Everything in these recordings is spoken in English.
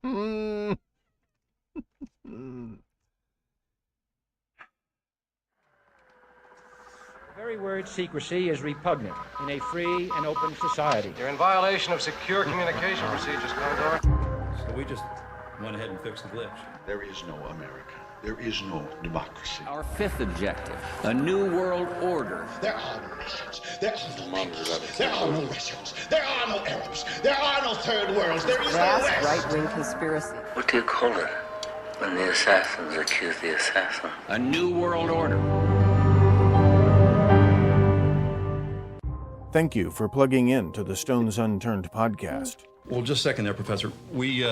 The very word secrecy is repugnant in a free and open society. You're in violation of secure communication procedures, Commodore. So we just went ahead and fixed the glitch. There is no America. There is no democracy. Our fifth objective, a new world order. There are no nations. There are no peoples. There are no Russians. There are no Arabs. There are no third worlds. There is no Vast West. right-wing conspiracy. What do you call it when the assassins accuse the assassin? A new world order. Thank you for plugging in to the Stones Unturned podcast. Well, just a second there, Professor. We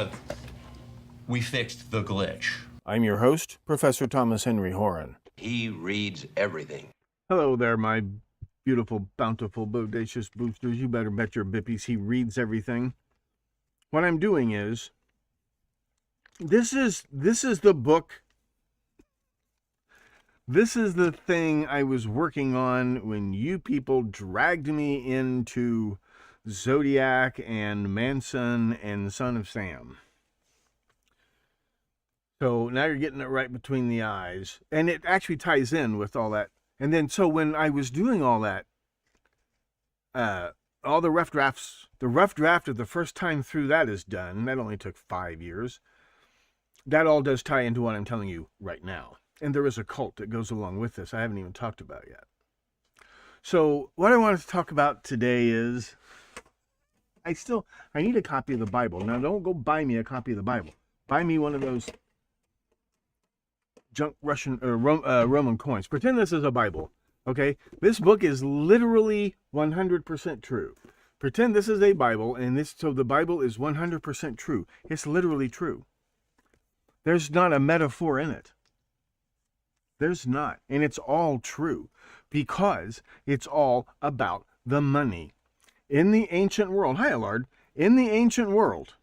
fixed the glitch. I'm your host, Professor Thomas Henry Horan. He reads everything. Hello there, my beautiful, bountiful, bodacious boosters. You better bet your bippies he reads everything. What I'm doing is, this is the book. This is the thing I was working on when you people dragged me into Zodiac and Manson and Son of Sam. So now you're getting it right between the eyes. And it actually ties in with all that. And then, so when I was doing all that, all the rough drafts, the rough draft of the first time through that is done. That only took 5 years. That all does tie into what I'm telling you right now. And there is a cult that goes along with this I haven't even talked about yet. So what I wanted to talk about today is, I need a copy of the Bible. Now, don't go buy me a copy of the Bible. Buy me one of those junk Russian or Roman coins. Pretend this is a Bible, okay? This book is literally 100% true. Pretend this is a Bible, and so the Bible is 100% true. It's literally true. There's not a metaphor in it. There's not, and it's all true because it's all about the money. In the ancient world, hi Allard, in the ancient world,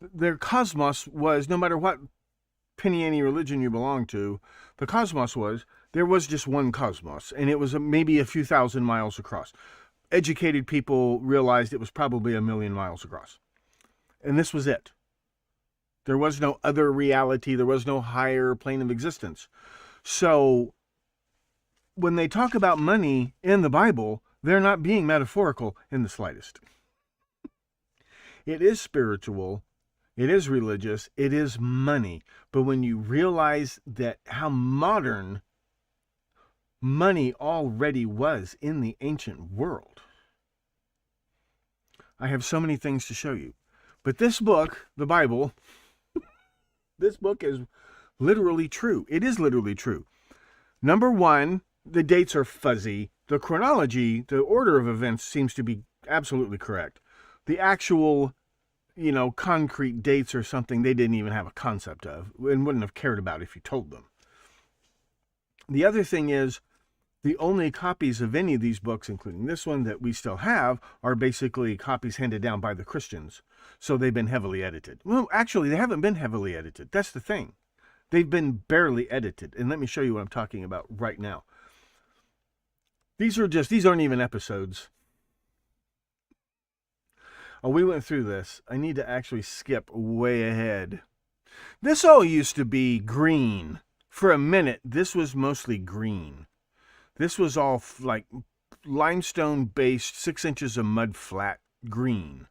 their cosmos was, no matter what penny ante religion you belong to, the cosmos was, there was just one cosmos, and it was maybe a few thousand miles across. Educated people realized it was probably 1 million miles across. And this was it. There was no other reality. There was no higher plane of existence. So when they talk about money in the Bible, they're not being metaphorical in the slightest. It is spiritual. It is religious. It is money. But when you realize that how modern money already was in the ancient world, I have so many things to show you. But this book, the Bible, this book is literally true. It is literally true. Number one, the dates are fuzzy. The chronology, the order of events seems to be absolutely correct. The actual, concrete dates are something they didn't even have a concept of and wouldn't have cared about if you told them. The other thing is, the only copies of any of these books, including this one that we still have, are basically copies handed down by the Christians. So they've been heavily edited. Well, actually, they haven't been heavily edited. That's the thing. They've been barely edited. And let me show you what I'm talking about right now. These aren't even episodes. Oh, we went through this. I need to actually skip way ahead. This all used to be green. For a minute, this was mostly green. This was all like limestone-based, 6 inches of mud flat green.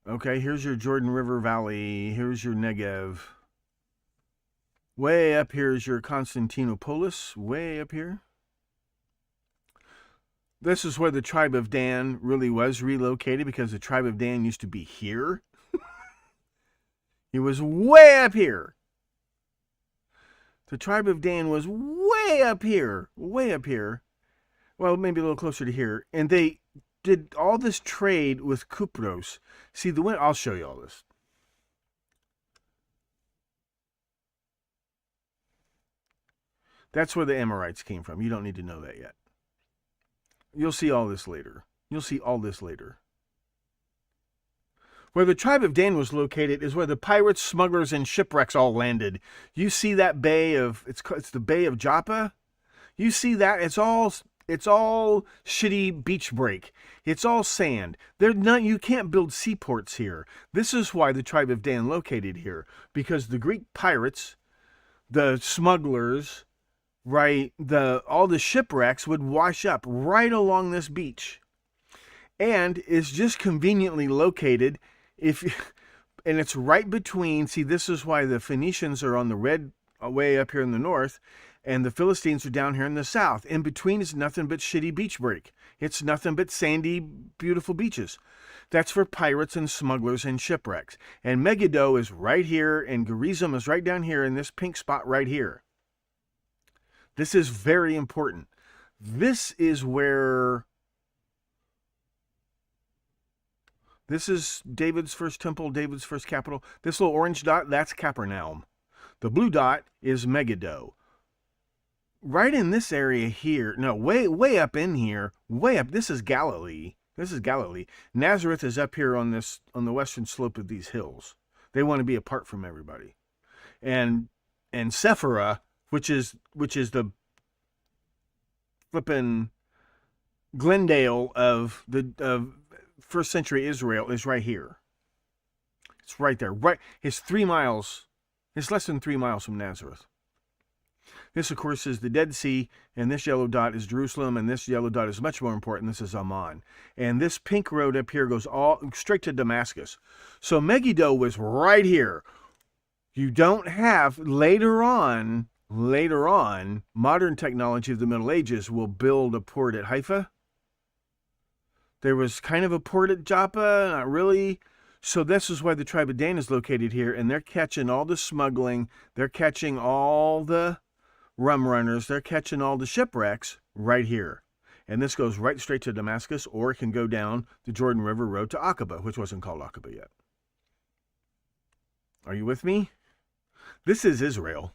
Okay, here's your Jordan River Valley. Here's your Negev. Way up here is your Constantinopolis. Way up here. This is where the tribe of Dan really was relocated, because the tribe of Dan used to be here. It was way up here. The tribe of Dan was way up here. Way up here. Well, maybe a little closer to here. And they did all this trade with Kupros. See, I'll show you all this. That's where the Amorites came from. You don't need to know that yet. You'll see all this later. You'll see all this later. Where the tribe of Dan was located is where the pirates, smugglers, and shipwrecks all landed. You see that bay of, it's the Bay of Joppa? You see that? It's all It's all shitty beach break. It's all sand. You can't build seaports here. This is why the tribe of Dan located here, because the Greek pirates, the smugglers, right, all the shipwrecks would wash up right along this beach. And it's just conveniently located and it's right between, see, this is why the Phoenicians are on the red way up here in the north, and the Philistines are down here in the south. In between is nothing but shitty beach break. It's nothing but sandy, beautiful beaches. That's for pirates and smugglers and shipwrecks. And Megiddo is right here, and Gerizim is right down here in this pink spot right here. This is very important. This is David's first temple, David's first capital. This little orange dot, that's Capernaum. The blue dot is Megiddo. Right in this area here, no, way up in here, way up, this is Galilee. This is Galilee. Nazareth is up here on the western slope of these hills. They want to be apart from everybody. And Sephira, which is the flippin' Glendale of first century Israel, is right here. It's right there. Right, it's 3 miles. It's less than 3 miles from Nazareth. This, of course, is the Dead Sea, and this yellow dot is Jerusalem, and this yellow dot is much more important. This is Amman. And this pink road up here goes all straight to Damascus. So Megiddo was right here. You don't have, later on, modern technology of the Middle Ages will build a port at Haifa. There was kind of a port at Joppa, not really. So this is why the tribe of Dan is located here, and they're catching all the smuggling. They're catching all the rum runners. They're catching all the shipwrecks right here. And this goes right straight to Damascus, or it can go down the Jordan River Road to Aqaba, which wasn't called Aqaba yet. Are you with me? This is Israel.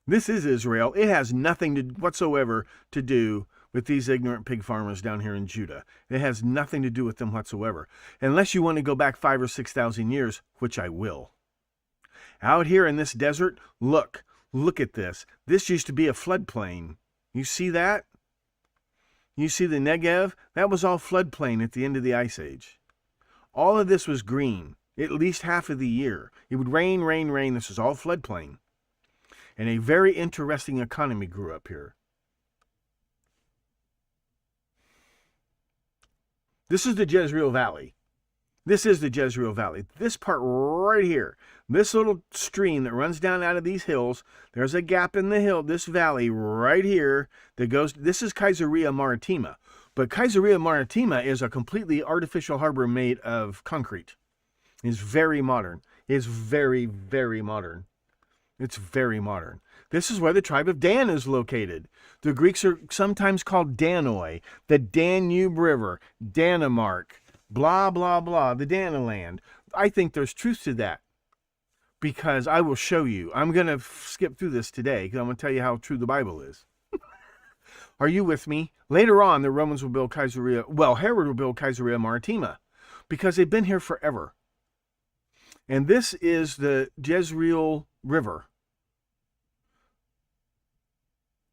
This is Israel. It has nothing whatsoever to do with these ignorant pig farmers down here in Judah. It has nothing to do with them whatsoever. Unless you want to go back 5,000 or 6,000 years, which I will. Out here in this desert, look at this. This used to be a floodplain. You see that? You see the Negev? That was all floodplain at the end of the Ice Age. All of this was green, at least half of the year. It would rain, rain, rain. This was all floodplain. And a very interesting economy grew up here. This is the Jezreel Valley. This is the Jezreel Valley. This part right here, this little stream that runs down out of these hills, there's a gap in the hill, this valley right here that goes, this is Caesarea Maritima. But Caesarea Maritima is a completely artificial harbor made of concrete. It's very modern. It's very, very modern. It's very modern. This is where the tribe of Dan is located. The Greeks are sometimes called Danoi, the Danube River, Danemark, blah, blah, blah, the Danaland. I think there's truth to that because I will show you. I'm going to skip through this today because I'm going to tell you how true the Bible is. Are you with me? Later on, the Romans will build Herod will build Caesarea Maritima because they've been here forever. And this is the Jezreel River.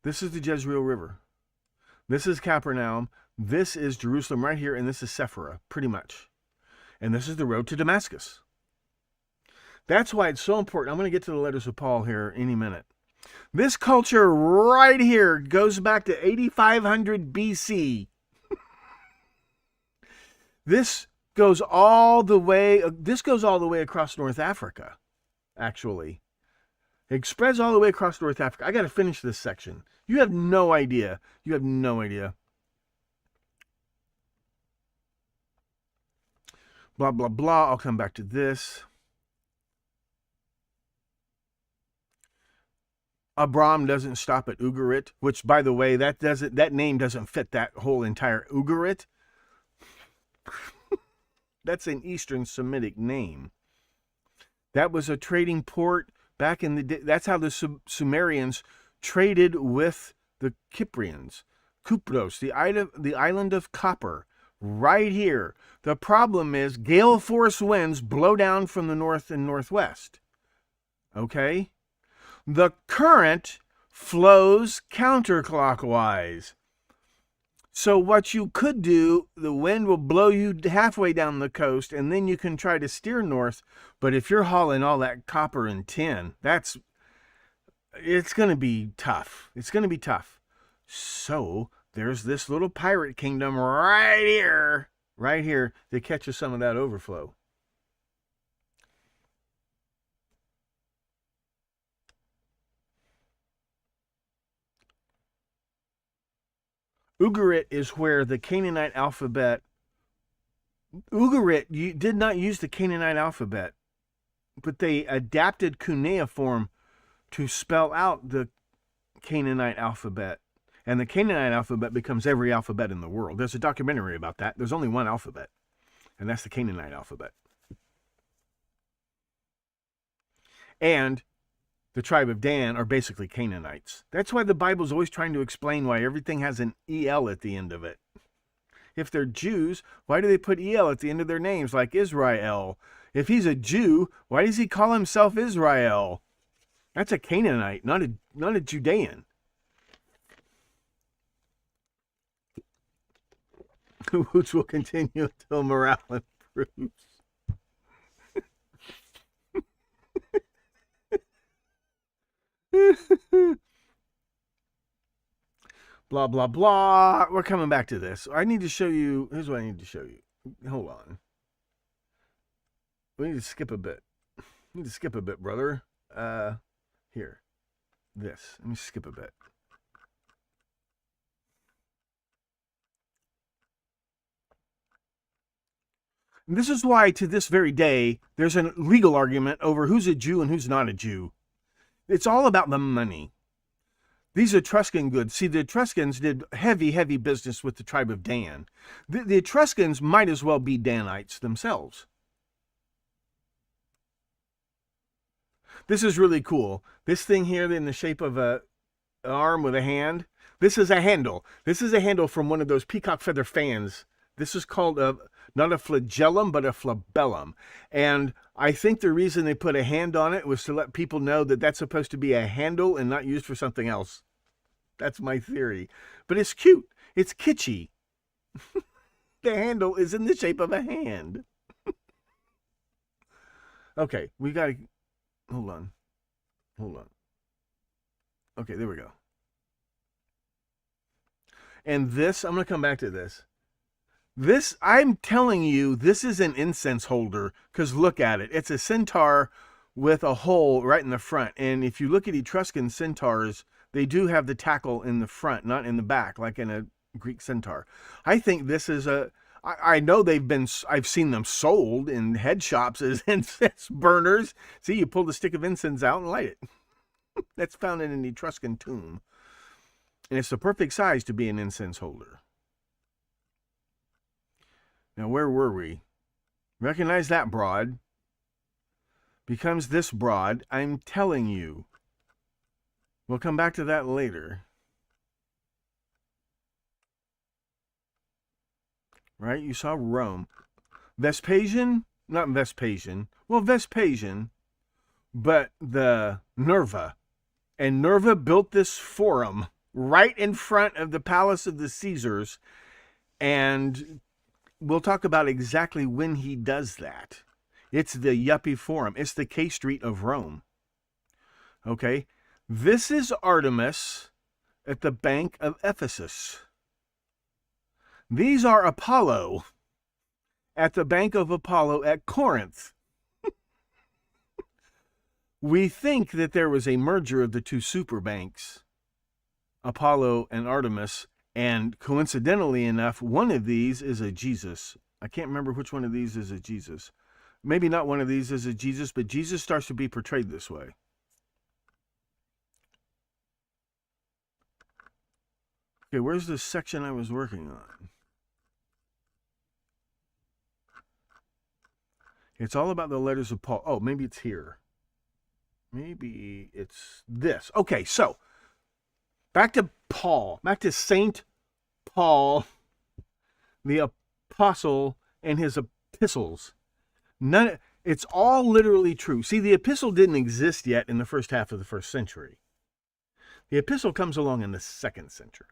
This is the Jezreel River. This is Capernaum. This is Jerusalem right here, and this is Sephira, pretty much. And this is the road to Damascus. That's why it's so important. I'm going to get to the letters of Paul here any minute. This culture right here goes back to 8500 BC. This goes all the way across North Africa, actually. It spreads all the way across North Africa. I got to finish this section. You have no idea. You have no idea. Blah, blah, blah. I'll come back to this. Abram doesn't stop at Ugarit, which, by the way, that name doesn't fit that whole entire Ugarit. That's an Eastern Semitic name. That was a trading port back in the day. That's how the Sumerians traded with the Cyprians. Kupros, the island of copper, right here. The problem is gale force winds blow down from the north and northwest. Okay? The current flows counterclockwise. So what you could do, the wind will blow you halfway down the coast, and then you can try to steer north. But if you're hauling all that copper and tin, it's going to be tough. It's going to be tough. So there's this little pirate kingdom right here that catches some of that overflow. Ugarit is where the Canaanite alphabet. Ugarit did not use the Canaanite alphabet, but they adapted cuneiform to spell out the Canaanite alphabet. And the Canaanite alphabet becomes every alphabet in the world. There's a documentary about that. There's only one alphabet, and that's the Canaanite alphabet. And the tribe of Dan are basically Canaanites. That's why the Bible's always trying to explain why everything has an EL at the end of it. If they're Jews, why do they put EL at the end of their names, like Israel? If he's a Jew, why does he call himself Israel? That's a Canaanite, not a Judean. Which will continue until morale improves. Blah, blah, blah. We're coming back to this. I need to show you. Here's what I need to show you. Hold on. We need to skip a bit. Brother. Here. This. Let me skip a bit. And this is why, to this very day, there's a legal argument over who's a Jew and who's not a Jew. It's all about the money. These Etruscan goods. See, the Etruscans did heavy, heavy business with the tribe of Dan. The Etruscans might as well be Danites themselves. This is really cool. This thing here in the shape of an arm with a hand. This is a handle. This is a handle from one of those peacock feather fans. This is called not a flagellum, but a flabellum. And I think the reason they put a hand on it was to let people know that that's supposed to be a handle and not used for something else. That's my theory. But it's cute. It's kitschy. The handle is in the shape of a hand. Okay, we got to... Hold on. Okay, there we go. And this, I'm going to come back to this. This, I'm telling you, this is an incense holder, because look at it. It's a centaur with a hole right in the front. And if you look at Etruscan centaurs, they do have the tackle in the front, not in the back, like in a Greek centaur. I think this is I know I've seen them sold in head shops as incense burners. See, you pull the stick of incense out and light it. That's found in an Etruscan tomb. And it's the perfect size to be an incense holder. Now, where were we? Recognize that broad. Becomes this broad. I'm telling you. We'll come back to that later. Right? You saw Rome. Vespasian? Not Vespasian. Well, Vespasian. But the Nerva. And Nerva built this forum right in front of the palace of the Caesars. And we'll talk about exactly when he does that. It's the Yuppie Forum. It's the K Street of Rome. Okay? This is Artemis at the Bank of Ephesus. These are Apollo at the Bank of Apollo at Corinth. We think that there was a merger of the two super banks, Apollo and Artemis, and coincidentally enough, one of these is a Jesus. I can't remember which one of these is a Jesus. Maybe not one of these is a Jesus, but Jesus starts to be portrayed this way. Okay, where's the section I was working on? It's all about the letters of Paul. Oh, maybe it's here. Maybe it's this. Okay, so back to Paul. Back to Saint Paul, the apostle, and his epistles. It's all literally true. See, the epistle didn't exist yet in the first half of the first century. The epistle comes along in the second century.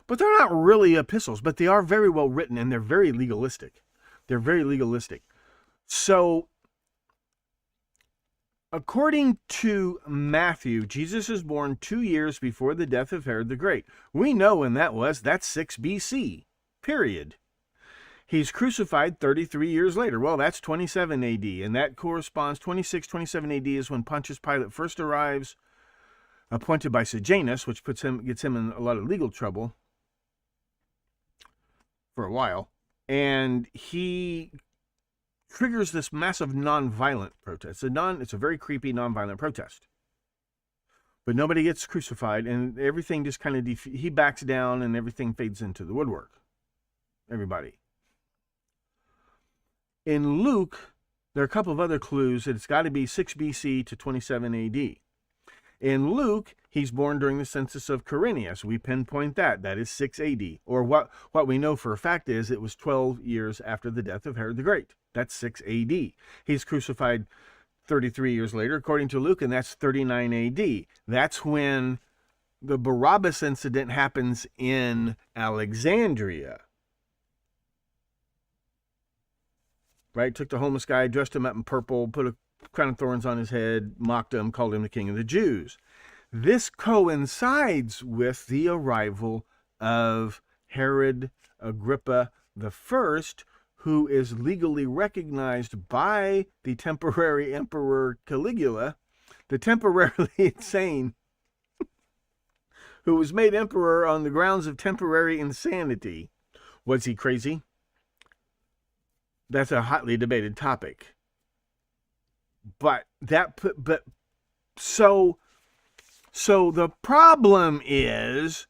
But they're not really epistles, but they are very well written and they're very legalistic. They're very legalistic. So, according to Matthew, Jesus is born 2 years before the death of Herod the Great. We know when that was. That's 6 BC, period. He's crucified 33 years later. Well, that's 27 AD, and that corresponds, 27 AD is when Pontius Pilate first arrives, appointed by Sejanus, which gets him in a lot of legal trouble for a while, and he triggers this massive nonviolent protest. It's a very creepy nonviolent protest. But nobody gets crucified, and everything just kind of, he backs down, and everything fades into the woodwork. Everybody. In Luke, there are a couple of other clues that it's got to be 6 BC to 27 AD. In Luke, he's born during the census of Quirinius. We pinpoint that. That is 6 AD. Or what we know for a fact is it was 12 years after the death of Herod the Great. That's 6 AD. He's crucified 33 years later, according to Luke, and that's 39 AD. That's when the Barabbas incident happens in Alexandria. Right? Took the homeless guy, dressed him up in purple, put a crown of thorns on his head, mocked him, called him the king of the Jews. This coincides with the arrival of Herod Agrippa I, who is legally recognized by the temporary emperor Caligula, the temporarily insane, who was made emperor on the grounds of temporary insanity. Was he crazy? That's a hotly debated topic. So the problem is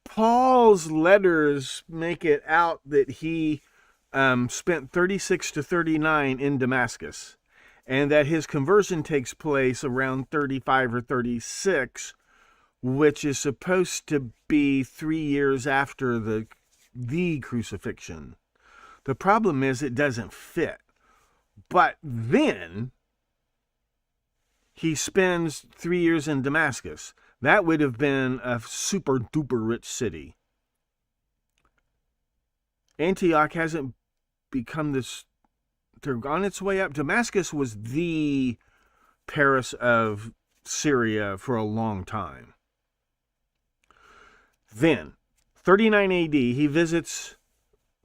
Paul's letters make it out that he spent 36 to 39 in Damascus, and that his conversion takes place around 35 or 36, which is supposed to be 3 years after the crucifixion. The problem is it doesn't fit. But then he spends 3 years in Damascus. That would have been a super duper rich city. Antioch hasn't become this, they're on its way up. Damascus was the Paris of Syria for a long time. Then, 39 AD, he visits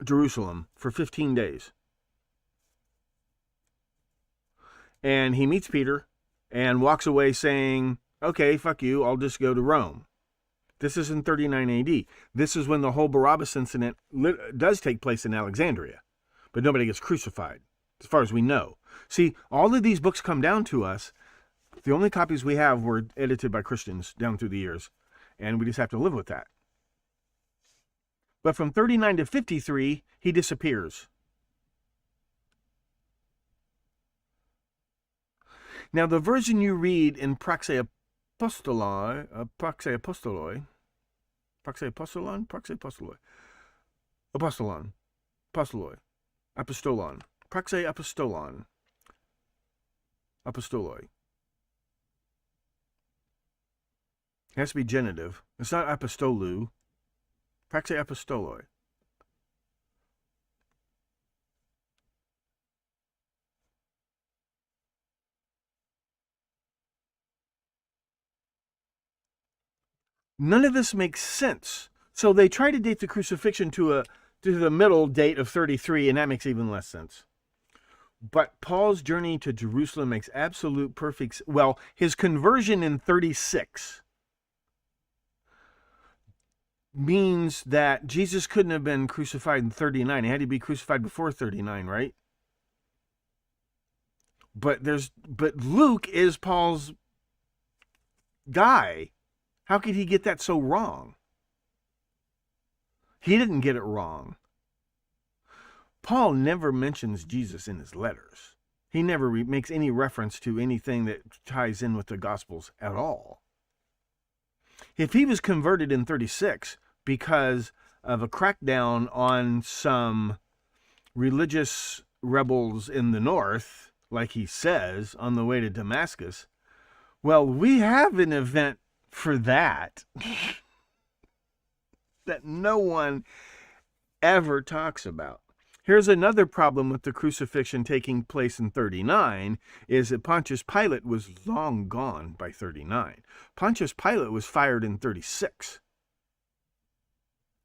Jerusalem for 15 days. And he meets Peter and walks away saying, okay, fuck you, I'll just go to Rome. This is in 39 AD. This is when the whole Barabbas incident does take place in Alexandria. But nobody gets crucified, as far as we know. See, all of these books come down to us. The only copies we have were edited by Christians down through the years. And we just have to live with that. But from 39 to 53, he disappears. Now, the version you read in Praxe Apostoloi, Apostolon, Apostoloi. It has to be genitive. It's not apostolu. Praxe Apostoloi. None of this makes sense. So they try to date the crucifixion to the middle date of 33, and that makes even less sense. But Paul's journey to Jerusalem makes absolute perfect sense. Well, his conversion in 36 means that Jesus couldn't have been crucified in 39. He had to be crucified before 39, right? But Luke is Paul's guy. How could he get that so wrong? He didn't get it wrong. Paul never mentions Jesus in his letters. He never makes any reference to anything that ties in with the Gospels at all. If he was converted in 36 because of a crackdown on some religious rebels in the north, like he says, on the way to Damascus, well, we have an event for that. that no one ever talks about. Here's another problem with the crucifixion taking place in 39 is that Pontius Pilate was long gone by 39. Pontius Pilate was fired in 36,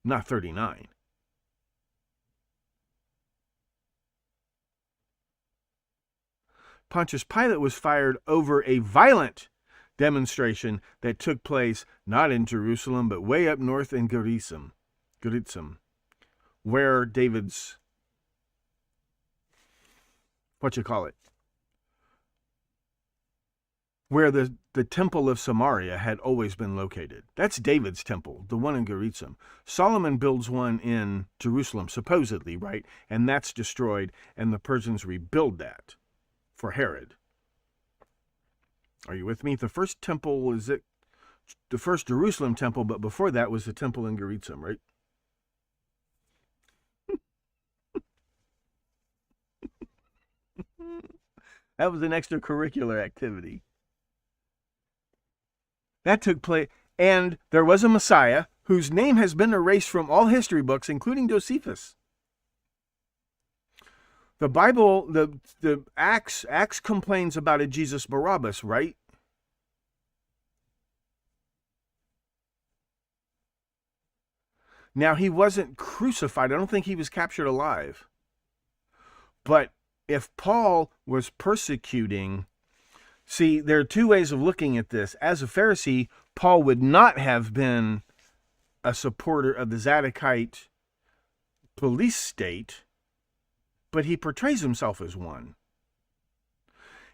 not 39. Pontius Pilate was fired over a violent demonstration that took place not in Jerusalem, but way up north in Gerizim, where David's, where the temple of Samaria had always been located. That's David's temple, the one in Gerizim. Solomon builds one in Jerusalem, supposedly, right? And that's destroyed, and the Persians rebuild that for Herod. Are you with me? The first temple was the first Jerusalem temple, but before that was the temple in Gerizim, right? That was an extracurricular activity. That took place, and there was a Messiah whose name has been erased from all history books, including Josephus. The Bible, the Acts complains about a Jesus Barabbas, right? Now, he wasn't crucified. I don't think he was captured alive. But if Paul was persecuting, see, there are two ways of looking at this. As a Pharisee, Paul would not have been a supporter of the Zadokite police state, but he portrays himself as one.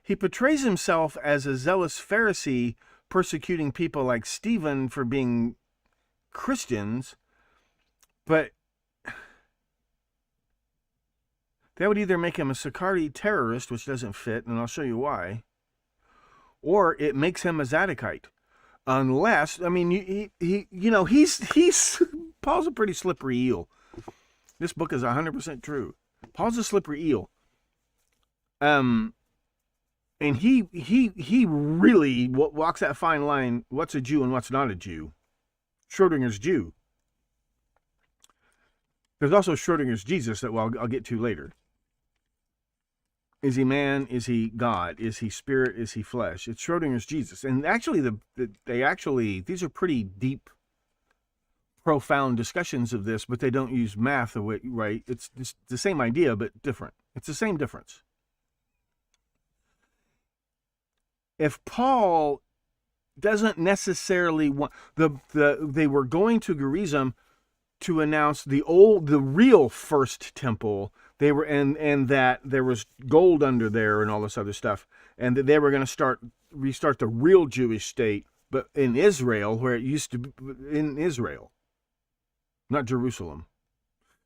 He portrays himself as a zealous Pharisee persecuting people like Stephen for being Christians, but that would either make him a Sephardi terrorist, which doesn't fit, and I'll show you why, or it makes him a Zadokite. Unless, I mean, he's Paul's a pretty slippery eel. This book is 100% true. Paul's a slippery eel. And he really walks that fine line, what's a Jew and what's not a Jew. Schrodinger's Jew. There's also Schrodinger's Jesus that I'll get to later. Is he man? Is he God? Is he spirit? Is he flesh? It's Schrodinger's Jesus. And actually, these are pretty deep, profound discussions of this, but they don't use math, right? It's the same idea, but different. It's the same difference. If Paul doesn't necessarily want they were going to Gerizim to announce the real first temple. They were and that there was gold under there and all this other stuff, and that they were going to restart the real Jewish state, but in Israel, where it used to be, in Israel, not Jerusalem.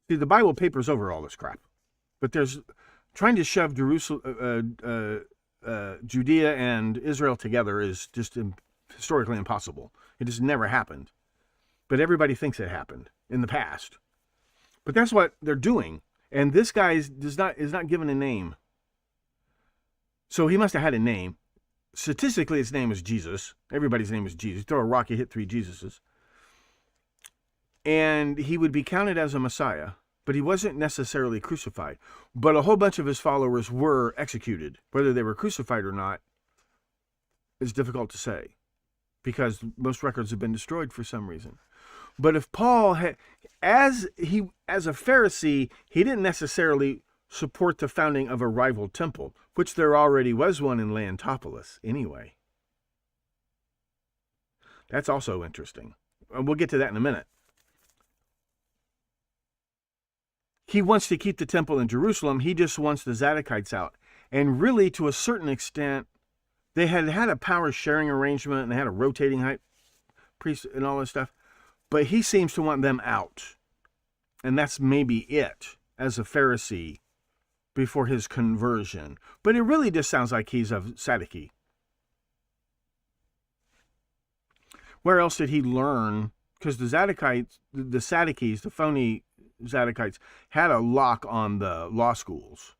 See, the Bible papers over all this crap, but there's trying to shove Judea and Israel together is just historically impossible. It has never happened, but everybody thinks it happened in the past. But that's what they're doing. And this guy is not given a name. So he must have had a name. Statistically, his name is Jesus. Everybody's name is Jesus. Throw a rock, you hit 3 Jesuses. And he would be counted as a Messiah, but he wasn't necessarily crucified. But a whole bunch of his followers were executed. Whether they were crucified or not is difficult to say, because most records have been destroyed for some reason. But if Paul had, as a Pharisee, he didn't necessarily support the founding of a rival temple, which there already was one in Leontopolis anyway. That's also interesting. We'll get to that in a minute. He wants to keep the temple in Jerusalem. He just wants the Zadokites out. And really, to a certain extent, they had a power sharing arrangement, and they had a rotating high priest and all this stuff. But he seems to want them out. And that's maybe it as a Pharisee before his conversion. But it really just sounds like he's a Sadducee. Where else did he learn? Because the Zadokites, the Sadducees, the phony Zadokites, had a lock on the law schools.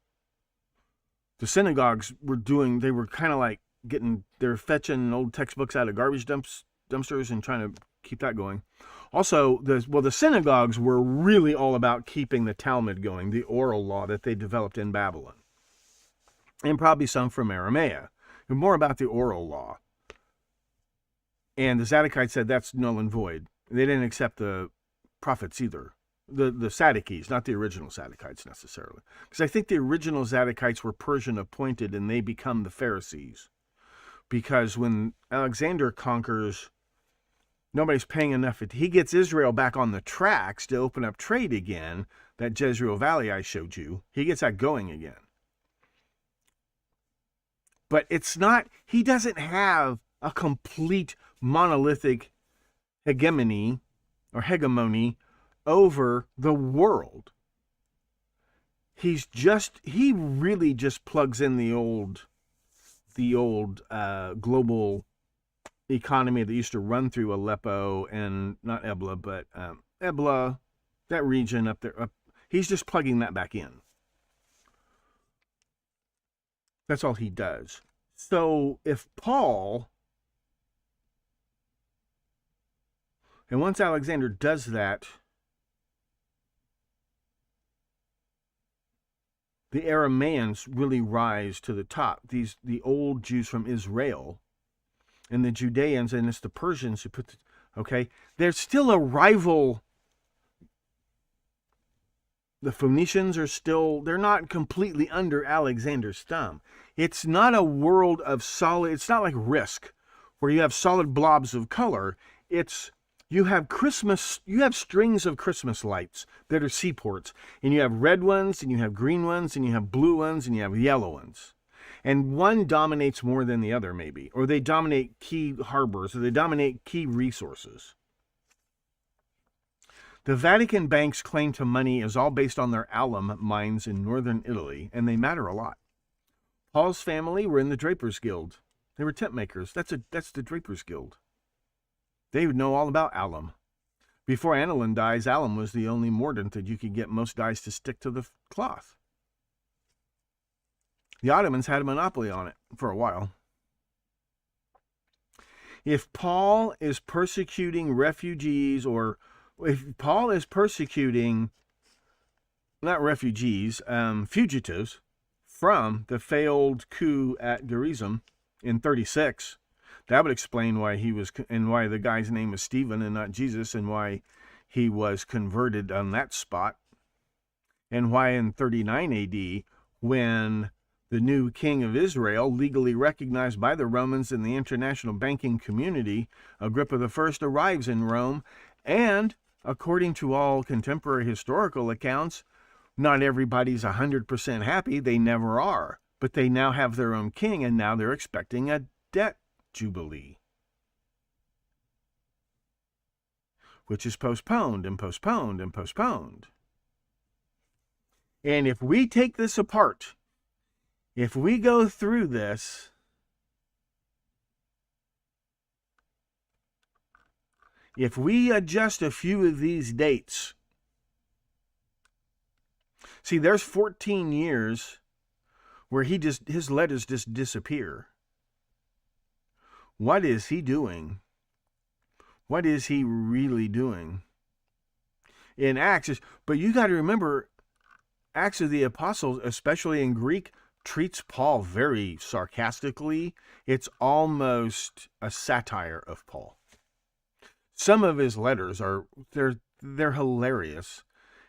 The synagogues they were kind of like they were fetching old textbooks out of garbage dumpsters and trying to keep that going. Also, the synagogues were really all about keeping the Talmud going, the oral law that they developed in Babylon. And probably some from Aramea. More about the oral law. And the Zadokites said that's null and void. They didn't accept the prophets either. The Sadducees, not the original Zadokites necessarily. Because I think the original Zadokites were Persian appointed and they become the Pharisees. Because when Alexander conquers, nobody's paying enough. He gets Israel back on the tracks to open up trade again. That Jezreel Valley I showed you, he gets that going again. But it's not, he doesn't have a complete monolithic hegemony over the world. He really just plugs in the old global economy that used to run through Aleppo and not Ebla, but Ebla, that region up there. He's just plugging that back in. That's all he does. So if Paul, and once Alexander does that, the Arameans really rise to the top. The old Jews from Israel and the Judeans, and it's the Persians who put, there's still a rival. The Phoenicians they're not completely under Alexander's thumb. It's not a world of solid, it's not like Risk, where you have solid blobs of color. You have strings of Christmas lights that are seaports, and you have red ones, and you have green ones, and you have blue ones, and you have yellow ones. And one dominates more than the other, maybe, or they dominate key harbors, or they dominate key resources. The Vatican bank's claim to money is all based on their alum mines in northern Italy, and they matter a lot. Paul's family were in the Drapers Guild. They were tent makers. That's the Drapers Guild. They would know all about alum. Before aniline dyes, alum was the only mordant that you could get most dyes to stick to the cloth. The Ottomans had a monopoly on it for a while. If Paul is persecuting refugees, or if Paul is persecuting, not refugees, fugitives from the failed coup at Gerizim in 36, that would explain why why the guy's name is Stephen and not Jesus, and why he was converted on that spot, and why in 39 AD, when the new king of Israel, legally recognized by the Romans and the international banking community, Agrippa I, arrives in Rome, and according to all contemporary historical accounts, not everybody's 100% happy. They never are. But they now have their own king, and now they're expecting a debt jubilee, which is postponed and postponed and postponed. And if we take this apart, if we go through this, if we adjust a few of these dates, see, there's 14 years where his letters just disappear. What is he doing? What is he really doing? In Acts, but you got to remember, Acts of the Apostles, especially in Greek, treats Paul very sarcastically. It's almost a satire of Paul. Some of his letters they're hilarious.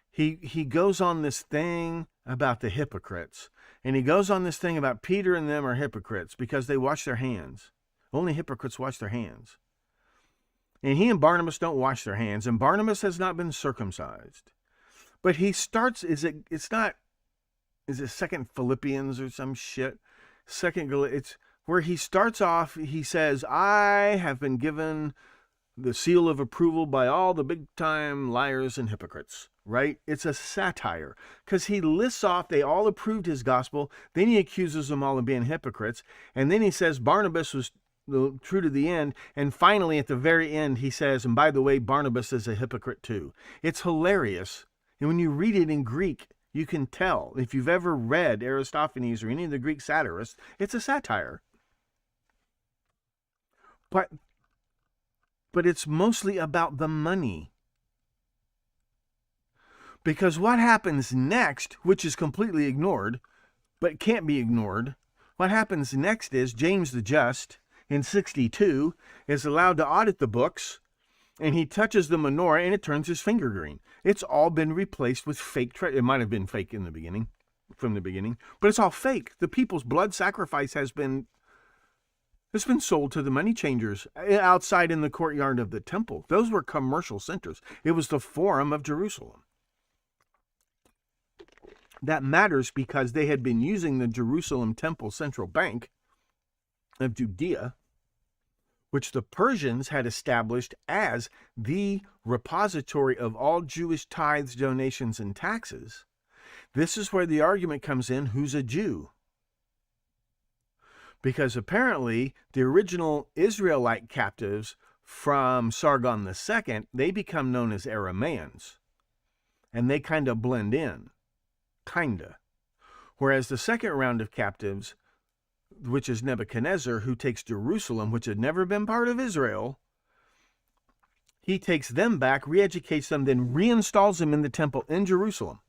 He goes on this thing about the hypocrites, and he goes on this thing about Peter and them are hypocrites because they wash their hands. Only hypocrites wash their hands. And he and Barnabas don't wash their hands, and Barnabas has not been circumcised. But he starts, is it Second Philippians or some shit? It's where he starts off, he says, I have been given the seal of approval by all the big time liars and hypocrites, right? It's a satire because he lists off, they all approved his gospel. Then he accuses them all of being hypocrites. And then he says Barnabas was true to the end. And finally, at the very end, he says, and by the way, Barnabas is a hypocrite too. It's hilarious. And when you read it in Greek, you can tell. If you've ever read Aristophanes or any of the Greek satirists, it's a satire. But it's mostly about the money. Because what happens next, which is completely ignored, but can't be ignored, what happens next is James the Just in 62 is allowed to audit the books, and he touches the menorah and it turns his finger green. It's all been replaced with fake it might have been fake from the beginning, but it's all fake. The people's blood sacrifice has been sold to the money changers outside in the courtyard of the temple. Those were commercial centers. It was the Forum of Jerusalem. That matters because they had been using the Jerusalem Temple Central Bank of Judea, which the Persians had established as the repository of all Jewish tithes, donations, and taxes. This is where the argument comes in, who's a Jew? Because apparently the original Israelite captives from Sargon II, they become known as Aramaeans, and they kind of blend in. Whereas the second round of captives, which is Nebuchadnezzar, who takes Jerusalem, which had never been part of Israel, he takes them back, re-educates them, then reinstalls them in the temple in Jerusalem.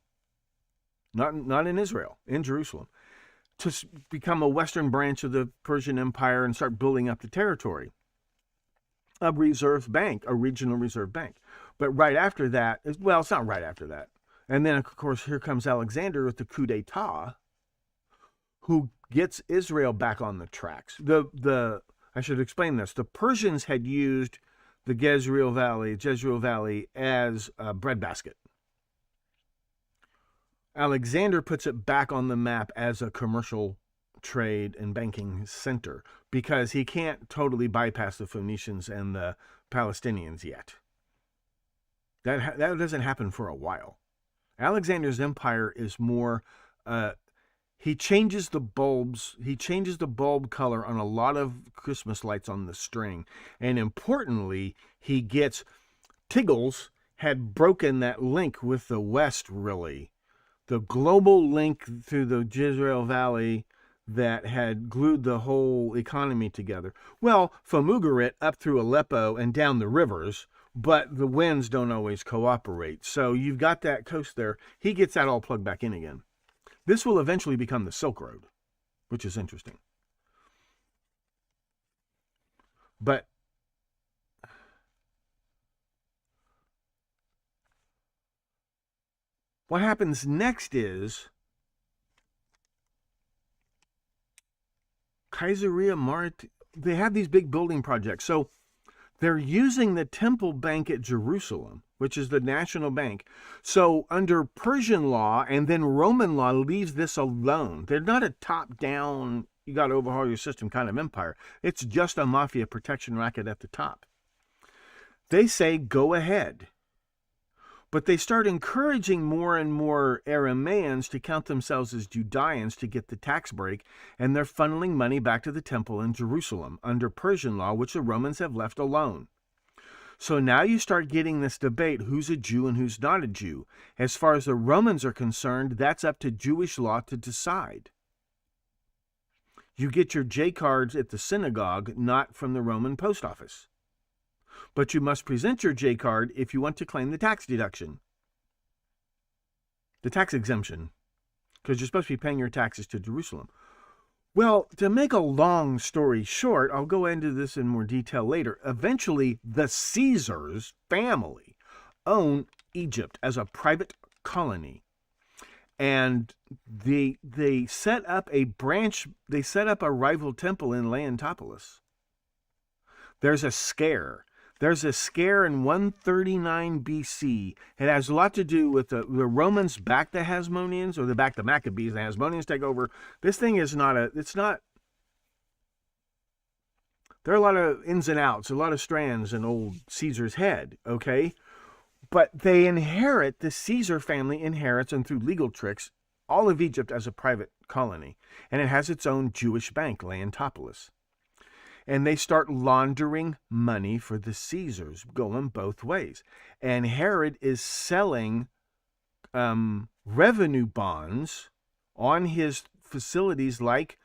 Not in Israel, in Jerusalem, to become a western branch of the Persian Empire and start building up the territory. A reserve bank, a regional reserve bank. But right after that, well, it's not right after that. And then, of course, here comes Alexander with the coup d'etat, who gets Israel back on the tracks. I should explain this. The Persians had used the Jezreel Valley as a breadbasket. Alexander puts it back on the map as a commercial trade and banking center because he can't totally bypass the Phoenicians and the Palestinians yet. That doesn't happen for a while. Alexander's empire is more, he changes the bulbs, he changes the bulb color on a lot of Christmas lights on the string. And importantly, he gets, Tiggles had broken that link with the West, really. The global link through the Jezreel Valley that had glued the whole economy together. Well, from Ugarit up through Aleppo and down the rivers, but the winds don't always cooperate. So you've got that coast there. He gets that all plugged back in again. This will eventually become the Silk Road, which is interesting. But what happens next is Caesarea Maritima. They have these big building projects. So they're using the temple bank at Jerusalem, which is the national bank. So under Persian law and then Roman law leaves this alone. They're not a top-down, you got to overhaul your system kind of empire. It's just a mafia protection racket at the top. They say, go ahead. But they start encouraging more and more Aramaeans to count themselves as Judeans to get the tax break, and they're funneling money back to the temple in Jerusalem under Persian law, which the Romans have left alone. So now you start getting this debate, who's a Jew and who's not a Jew. As far as the Romans are concerned, that's up to Jewish law to decide. You get your J cards at the synagogue, not from the Roman post office. But you must present your J card if you want to claim the tax deduction, the tax exemption, because you're supposed to be paying your taxes to Jerusalem. Well, to make a long story short, I'll go into this in more detail later. Eventually, the Caesars family own Egypt as a private colony. And they set up a branch, they set up a rival temple in Leontopolis. There's a scare. There's a scare in 139 BC. It has a lot to do with the Romans back the Hasmoneans, or they back the Maccabees. The Hasmoneans take over. This thing is not there are a lot of ins and outs, a lot of strands in old Caesar's head, okay? But they inherit, the Caesar family inherits, and through legal tricks, all of Egypt as a private colony. And it has its own Jewish bank, Leontopolis. And they start laundering money for the Caesars, going both ways. And Herod is selling revenue bonds on his facilities like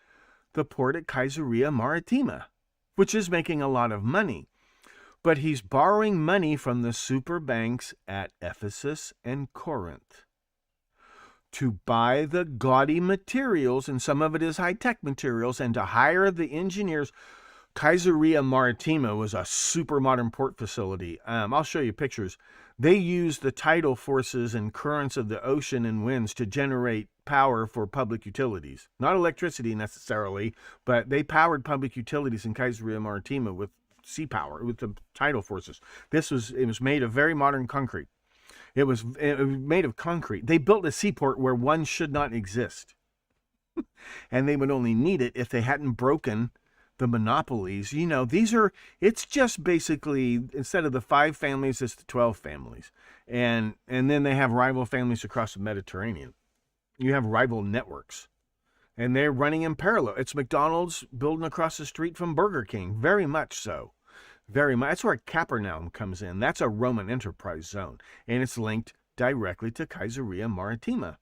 the port at Caesarea Maritima, which is making a lot of money. But he's borrowing money from the super banks at Ephesus and Corinth. to buy the gaudy materials, and some of it is high-tech materials, and to hire the engineers. Caesarea Maritima was a super modern port facility. I'll show you pictures. They used the tidal forces and currents of the ocean and winds to generate power for public utilities. Not electricity necessarily, but they powered public utilities in Caesarea Maritima with sea power, with the tidal forces. It was made of very modern concrete. It was made of concrete. They built a seaport where one should not exist. And they would only need it if they hadn't broken the monopolies. It's just basically, instead of the 5 families, it's the 12 families. And then they have rival families across the Mediterranean. You have rival networks. And they're running in parallel. It's McDonald's building across the street from Burger King. Very much so. Very much. That's where Capernaum comes in. That's a Roman enterprise zone. And it's linked directly to Caesarea Maritima.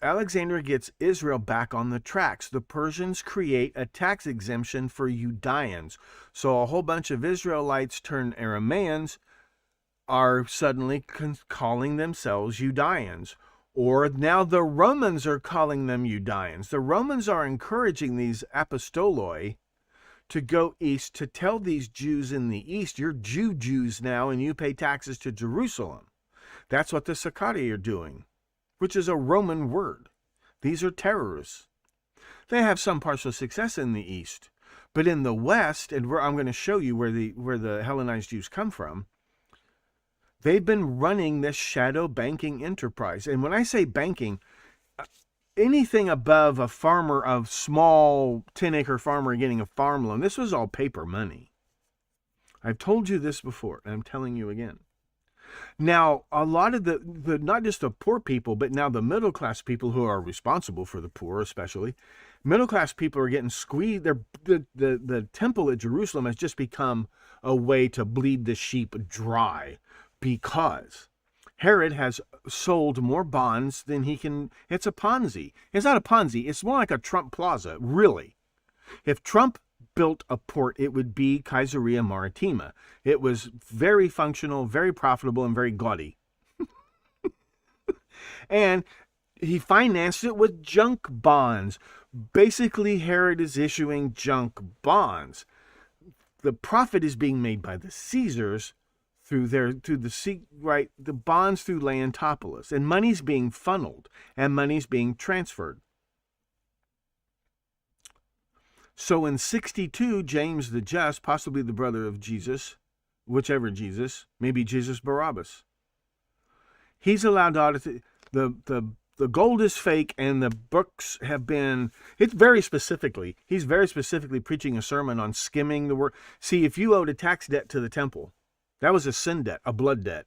Alexander gets Israel back on the tracks. The Persians create a tax exemption for Judeans. So a whole bunch of Israelites turned Arameans are suddenly calling themselves Judeans. Or now the Romans are calling them Judeans. The Romans are encouraging these apostoloi to go east to tell these Jews in the east, you're Jews now and you pay taxes to Jerusalem. That's what the Sakkati are doing, which is a Roman word. These are terrorists. They have some partial success in the east, but in the west, and I'm going to show you where the Hellenized Jews come from, they've been running this shadow banking enterprise. And when I say banking, anything above a farmer, of small 10-acre farmer getting a farm loan, this was all paper money. I've told you this before, and I'm telling you again. Now, a lot of the not just the poor people, but now the middle-class people who are responsible for the poor especially, middle-class people are getting squeezed. The temple at Jerusalem has just become a way to bleed the sheep dry because Herod has sold more bonds than he can. It's a Ponzi. It's not a Ponzi. It's more like a Trump Plaza, really. If Trump built a port, it would be Caesarea Maritima. It was very functional, very profitable, and very gaudy. And he financed it with junk bonds. Basically, Herod is issuing junk bonds. The profit is being made by the Caesars through the bonds through Leontopolis, and money's being funneled and money's being transferred. So in 62, James the Just, possibly the brother of Jesus, whichever Jesus, maybe Jesus Barabbas, he's allowed to audit the gold is fake, and the books have been, he's very specifically preaching a sermon on skimming the word. See, if you owed a tax debt to the temple, that was a sin debt, a blood debt.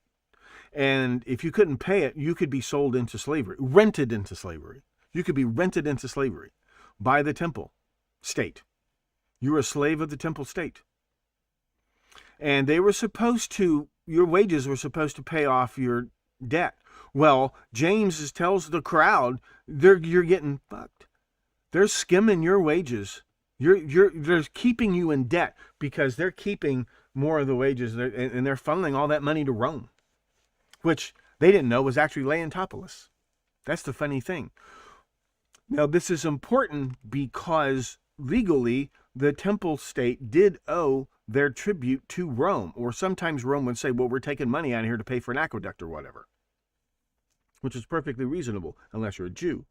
And if you couldn't pay it, you could be sold into slavery, rented into slavery. You could be rented into slavery by the temple state. You were a slave of the temple state. And they were supposed to, your wages were supposed to pay off your debt. Well, James tells the crowd, you're getting fucked. They're skimming your wages. They're keeping you in debt because they're keeping more of the wages, and they're funneling all that money to Rome, which they didn't know was actually Leontopolis. That's the funny thing. Now, this is important because legally, the temple state did owe their tribute to Rome, or sometimes Rome would say, well, we're taking money out of here to pay for an aqueduct or whatever, which is perfectly reasonable unless you're a Jew.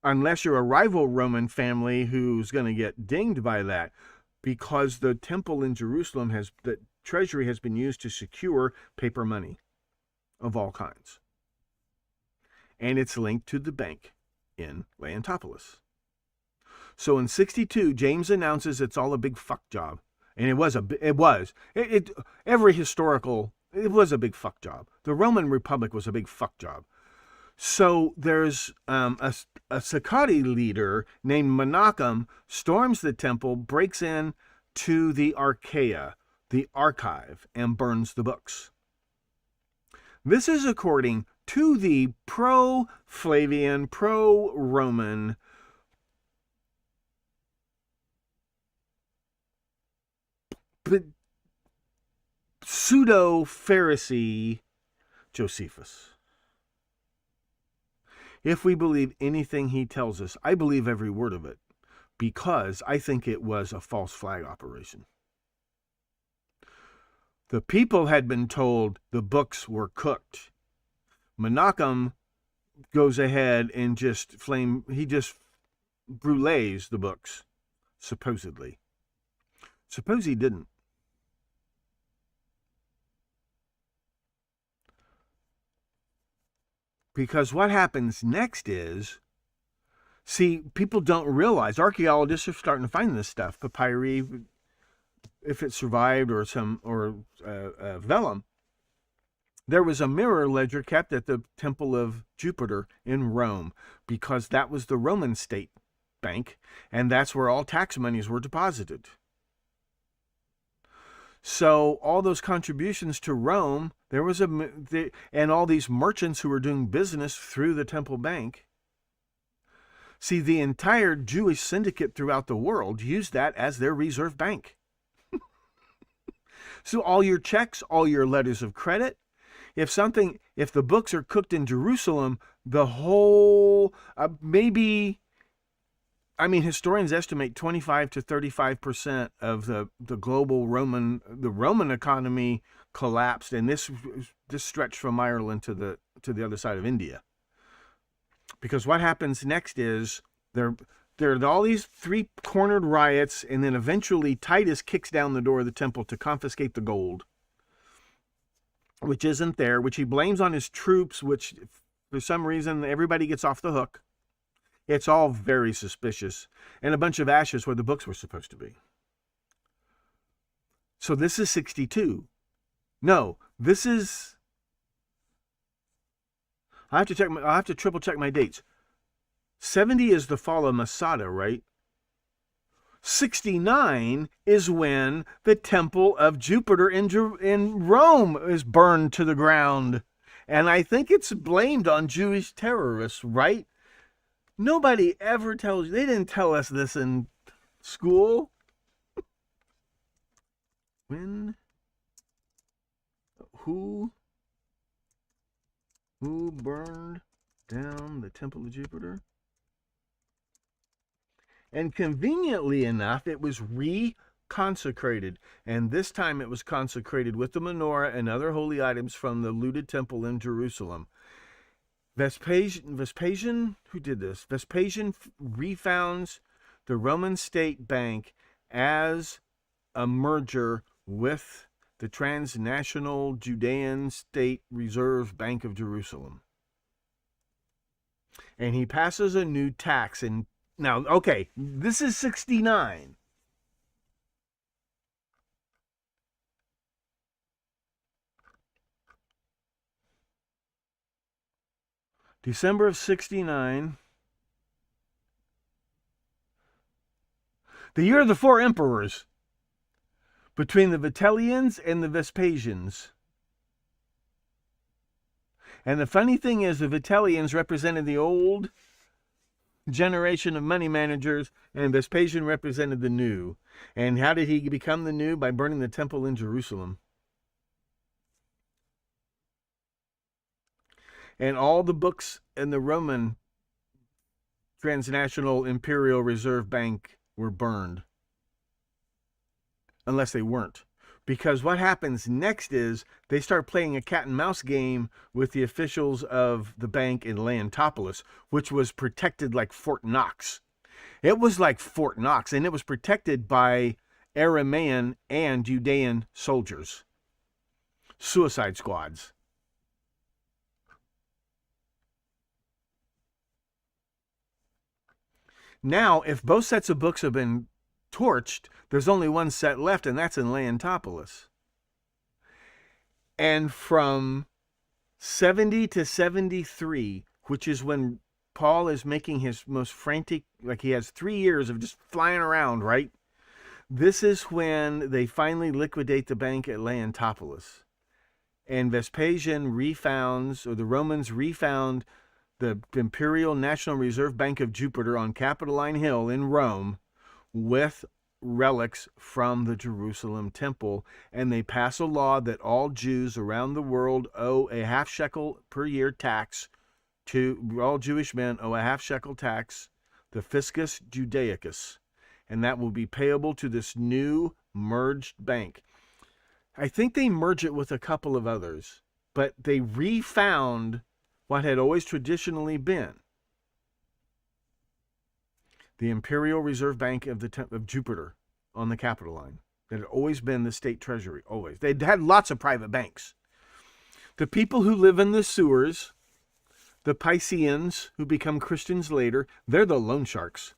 Unless you're a rival Roman family who's going to get dinged by that, because the temple in Jerusalem the treasury has been used to secure paper money of all kinds. And it's linked to the bank in Leontopolis. So in 62, James announces it's all a big fuck job. And it was a big fuck job. The Roman Republic was a big fuck job. So there's a Sakkati leader named Menachem storms the temple, breaks in to the Archaea, the archive, and burns the books. This is according to the pro-Flavian, pro-Roman pseudo-Pharisee Josephus. if we believe anything he tells us. I believe every word of it because I think it was a false flag operation. The people had been told the books were cooked. Menachem goes ahead and just brulees the books, supposedly. Suppose he didn't. Because what happens next is, see, people don't realize, archaeologists are starting to find this stuff, papyri, if it survived, or vellum. There was a mirror ledger kept at the Temple of Jupiter in Rome, because that was the Roman state bank, and that's where all tax monies were deposited. So all those contributions to Rome, there was and all these merchants who were doing business through the temple bank. See, the entire Jewish syndicate throughout the world used that as their reserve bank. So all your checks, all your letters of credit, if the books are cooked in Jerusalem, the whole, historians estimate 25 to 35% of the global Roman economy collapsed, and this stretched from Ireland to the other side of India. Because what happens next is there are all these three-cornered riots, and then eventually Titus kicks down the door of the temple to confiscate the gold, which isn't there, which he blames on his troops, which for some reason everybody gets off the hook. It's all very suspicious. And a bunch of ashes where the books were supposed to be. So this is 62. No, this is... I'll have to triple check my dates. 70 is the fall of Masada, right? 69 is when the Temple of Jupiter in Rome is burned to the ground. And I think it's blamed on Jewish terrorists, right? Nobody ever tells you. They didn't tell us this in school. Who burned down the Temple of Jupiter? And conveniently enough, it was reconsecrated. And this time it was consecrated with the menorah and other holy items from the looted temple in Jerusalem. Vespasian, who did this? Vespasian refounds the Roman state bank as a merger with the transnational Judean State Reserve Bank of Jerusalem. And he passes a new tax. And now, okay, this is 69. December of 69, the year of the four emperors, between the Vitellians and the Vespasians. And the funny thing is, the Vitellians represented the old generation of money managers, and Vespasian represented the new. And how did he become the new? By burning the temple in Jerusalem. And all the books in the Roman Transnational Imperial Reserve Bank were burned. Unless they weren't. Because what happens next is they start playing a cat and mouse game with the officials of the bank in Leontopolis, which was protected like Fort Knox. It was like Fort Knox, and it was protected by Aramaean and Judean soldiers. Suicide squads. Now, if both sets of books have been torched, there's only one set left, and that's in Leontopolis. And from 70 to 73, which is when Paul is making his most frantic, like he has 3 years of just flying around, right? This is when they finally liquidate the bank at Leontopolis. And Vespasian refounds, or the Romans refound, the Imperial National Reserve Bank of Jupiter on Capitoline Hill in Rome with relics from the Jerusalem temple, and they pass a law that all Jews around the world owe a half shekel per year tax all Jewish men owe a half shekel tax, the fiscus Judaicus, and that will be payable to this new merged bank. I think they merge it with a couple of others, but they refound what had always traditionally been the Imperial Reserve Bank of Jupiter on the Capitol line. That had always been the state treasury, always. They'd had lots of private banks. The people who live in the sewers, the Pisceans, who become Christians later, they're the loan sharks.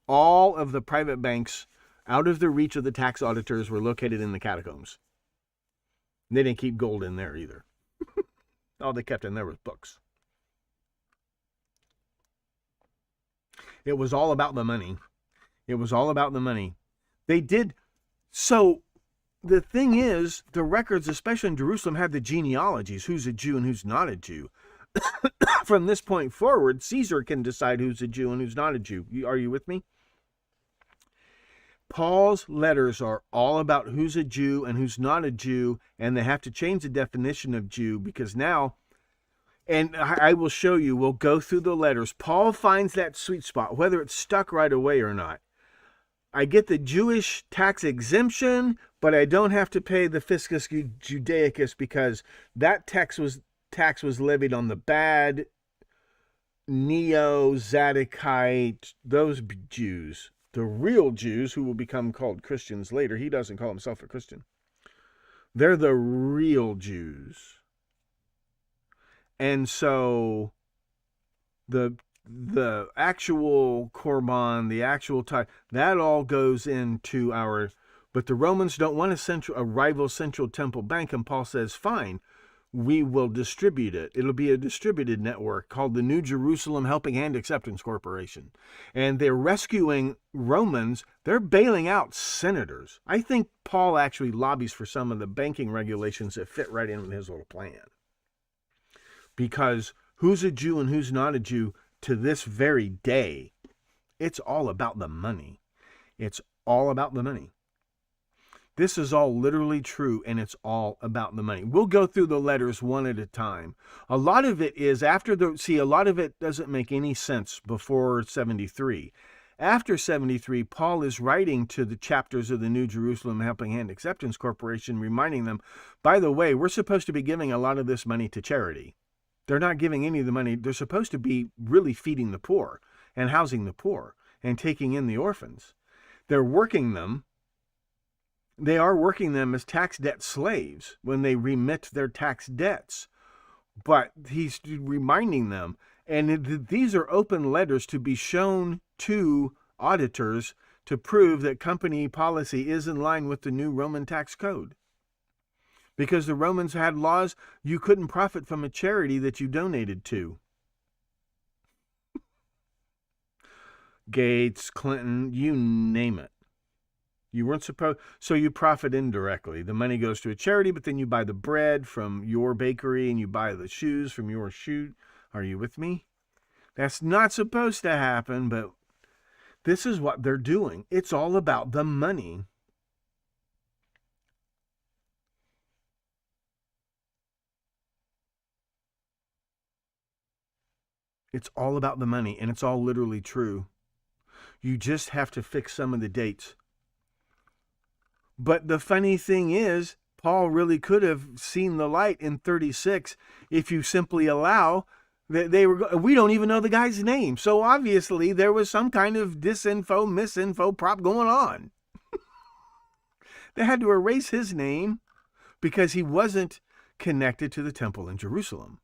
All of the private banks out of the reach of the tax auditors were located in the catacombs. They didn't keep gold in there either. All they kept in there was books. It was all about the money. It was all about the money. They did. So the thing is, the records, especially in Jerusalem, have the genealogies, who's a Jew and who's not a Jew. From this point forward, Caesar can decide who's a Jew and who's not a Jew. Are you with me? Paul's letters are all about who's a Jew and who's not a Jew, and they have to change the definition of Jew because now, and I will show you, we'll go through the letters. Paul finds that sweet spot, whether it's stuck right away or not. I get the Jewish tax exemption, but I don't have to pay the fiscus Judaicus because that tax was levied on the bad Neo-Zadokite, those Jews. The real Jews who will become called Christians later. He doesn't call himself a Christian. They're the real Jews. And so the actual Korban, the actual tithe, that all goes into our, but the Romans don't want a rival central temple bank, and Paul says, fine, we will distribute it. It'll be a distributed network called the New Jerusalem Helping Hand Acceptance Corporation. And they're rescuing Romans. They're bailing out senators. I think Paul actually lobbies for some of the banking regulations that fit right in with his little plan. Because who's a Jew and who's not a Jew, to this very day, it's all about the money. It's all about the money. This is all literally true, and it's all about the money. We'll go through the letters one at a time. A lot of it is a lot of it doesn't make any sense before 73. After 73, Paul is writing to the chapters of the New Jerusalem Helping Hand Acceptance Corporation, reminding them, by the way, we're supposed to be giving a lot of this money to charity. They're not giving any of the money. They're supposed to be really feeding the poor and housing the poor and taking in the orphans. They're working them. They are working them as tax debt slaves when they remit their tax debts. But he's reminding them, and these are open letters to be shown to auditors to prove that company policy is in line with the new Roman tax code. Because the Romans had laws, you couldn't profit from a charity that you donated to. Gates, Clinton, you name it. You weren't supposed, so you profit indirectly. The money goes to a charity, but then you buy the bread from your bakery and you buy the shoes from your shoe. Are you with me? That's not supposed to happen, but this is what they're doing. It's all about the money. It's all about the money, and it's all literally true. You just have to fix some of the dates. But the funny thing is, Paul really could have seen the light in 36 if you simply allow that we don't even know the guy's name. So obviously there was some kind of misinfo prop going on. They had to erase his name because he wasn't connected to the temple in Jerusalem.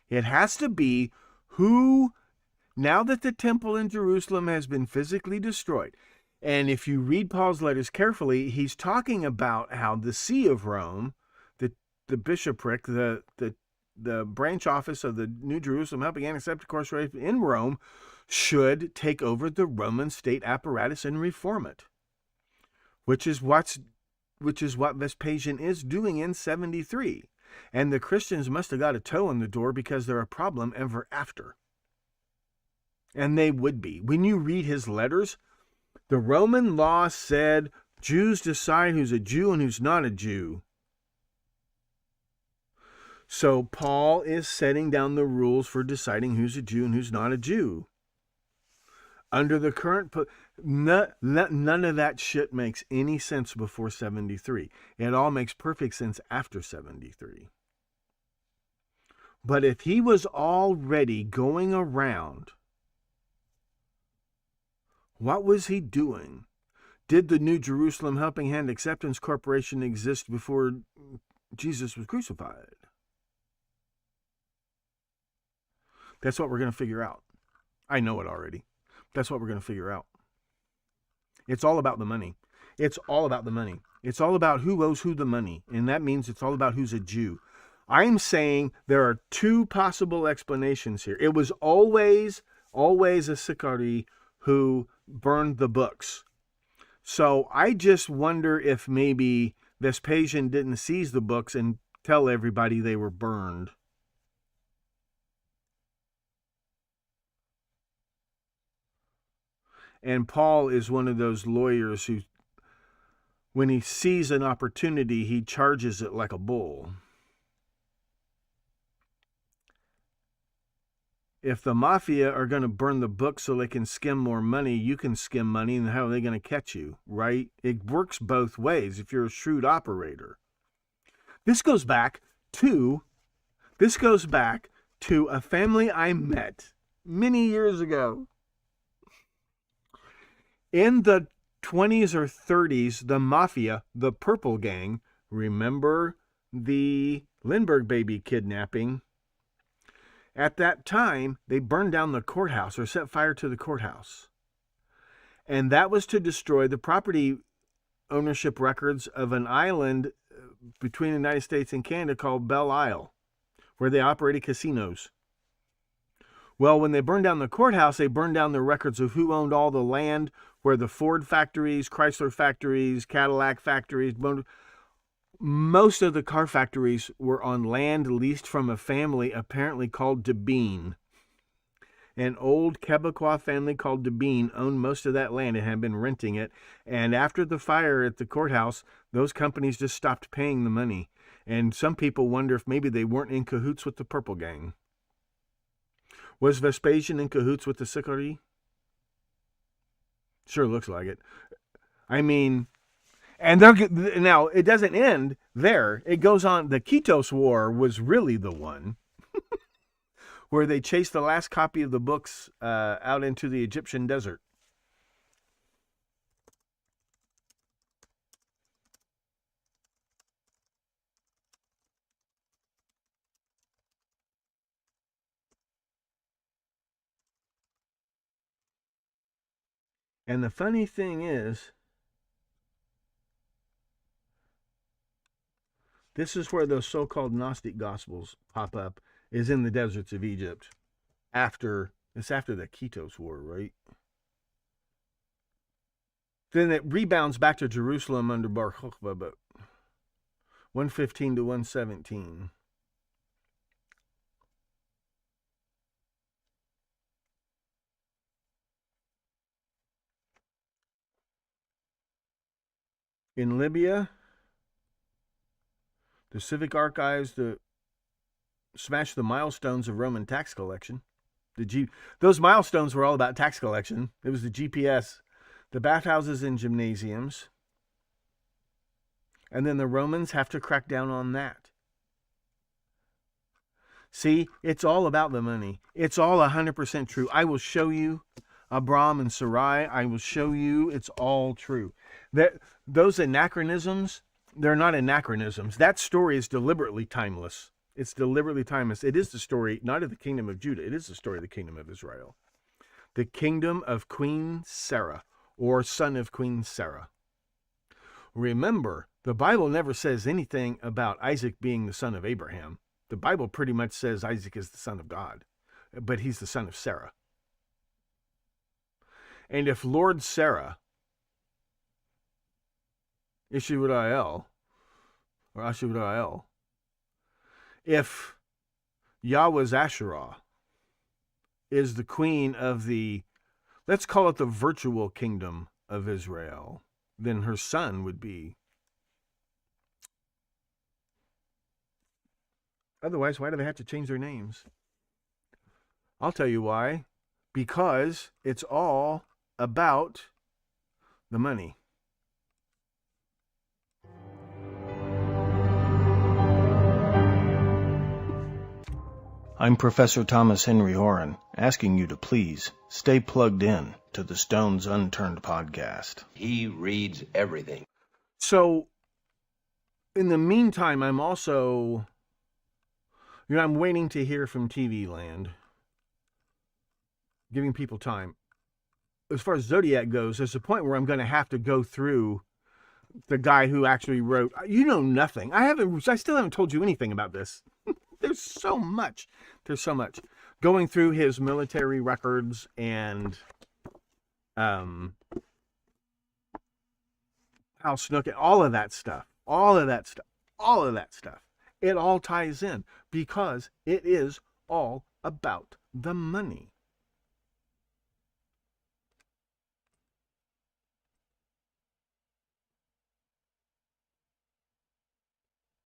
It has to be who, now that the temple in Jerusalem has been physically destroyed, and if you read Paul's letters carefully, he's talking about how the See of Rome, the bishopric, the branch office of the New Jerusalem Helping Hand Acceptance Corporation in Rome, should take over the Roman state apparatus and reform it, which is what Vespasian is doing in 73. And the Christians must have got a toe in the door because they're a problem ever after. And they would be. When you read his letters, the Roman law said Jews decide who's a Jew and who's not a Jew. So Paul is setting down the rules for deciding who's a Jew and who's not a Jew. Under the current, none of that shit makes any sense before 73. It all makes perfect sense after 73. But if he was already going around, what was he doing? Did the New Jerusalem Helping Hand Acceptance Corporation exist before Jesus was crucified? That's what we're going to figure out. I know it already. That's what we're going to figure out. It's all about the money. It's all about the money. It's all about who owes who the money. And that means it's all about who's a Jew. I'm saying there are two possible explanations here. It was always a Sicarii who burned the books. So I just wonder if maybe Vespasian didn't seize the books and tell everybody they were burned. And Paul is one of those lawyers who, when he sees an opportunity, he charges it like a bull. If the mafia are going to burn the book so they can skim more money, you can skim money, and how are they going to catch you, right? It works both ways if you're a shrewd operator. This goes back to a family I met many years ago. In the 20s or 30s, the mafia, the Purple Gang, remember the Lindbergh baby kidnapping? At that time, they burned down the courthouse or set fire to the courthouse. And that was to destroy the property ownership records of an island between the United States and Canada called Belle Isle, where they operated casinos. Well, when they burned down the courthouse, they burned down the records of who owned all the land, where the Ford factories, Chrysler factories, Cadillac factories, most of the car factories were on land leased from a family apparently called Debeen. An old Quebecois family called Debeen owned most of that land and had been renting it. And after the fire at the courthouse, those companies just stopped paying the money. And some people wonder if maybe they weren't in cahoots with the Purple Gang. Was Vespasian in cahoots with the Sicarii? Sure looks like it. I mean, and now it doesn't end there. It goes on. The Kitos War was really the one where they chased the last copy of the books out into the Egyptian desert. And the funny thing is, this is where those so-called Gnostic Gospels pop up, is in the deserts of Egypt. It's after the Kitos War, right? Then it rebounds back to Jerusalem under Bar Kokhba, but 115 to 117. In Libya, the Civic Archives smashed the milestones of Roman tax collection. Those milestones were all about tax collection. It was the GPS, the bathhouses and gymnasiums. And then the Romans have to crack down on that. See, it's all about the money. It's all 100% true. I will show you, Abram and Sarai, I will show you it's all true. Those anachronisms, they're not anachronisms. That story is deliberately timeless. It's deliberately timeless. It is the story, not of the kingdom of Judah. It is the story of the kingdom of Israel. The kingdom of Queen Sarah, or son of Queen Sarah. Remember, the Bible never says anything about Isaac being the son of Abraham. The Bible pretty much says Isaac is the son of God, but he's the son of Sarah. And if Lord Sarah, Ishurael, or Ashurael, if Yahweh's Asherah is the queen of let's call it the virtual kingdom of Israel, then her son would be Otherwise, why do they have to change their names? I'll tell you why. Because it's all about the money. I'm Professor Thomas Henry Horan, asking you to please stay plugged in to the Stones Unturned podcast. He reads everything. So, in the meantime, I'm also, I'm waiting to hear from TV Land, giving people time. As far as Zodiac goes, there's a point where I'm going to have to go through the guy who actually wrote. You know nothing. I still haven't told you anything about this. There's so much. Going through his military records and Hal Snook, all of that stuff. It all ties in because it is all about the money.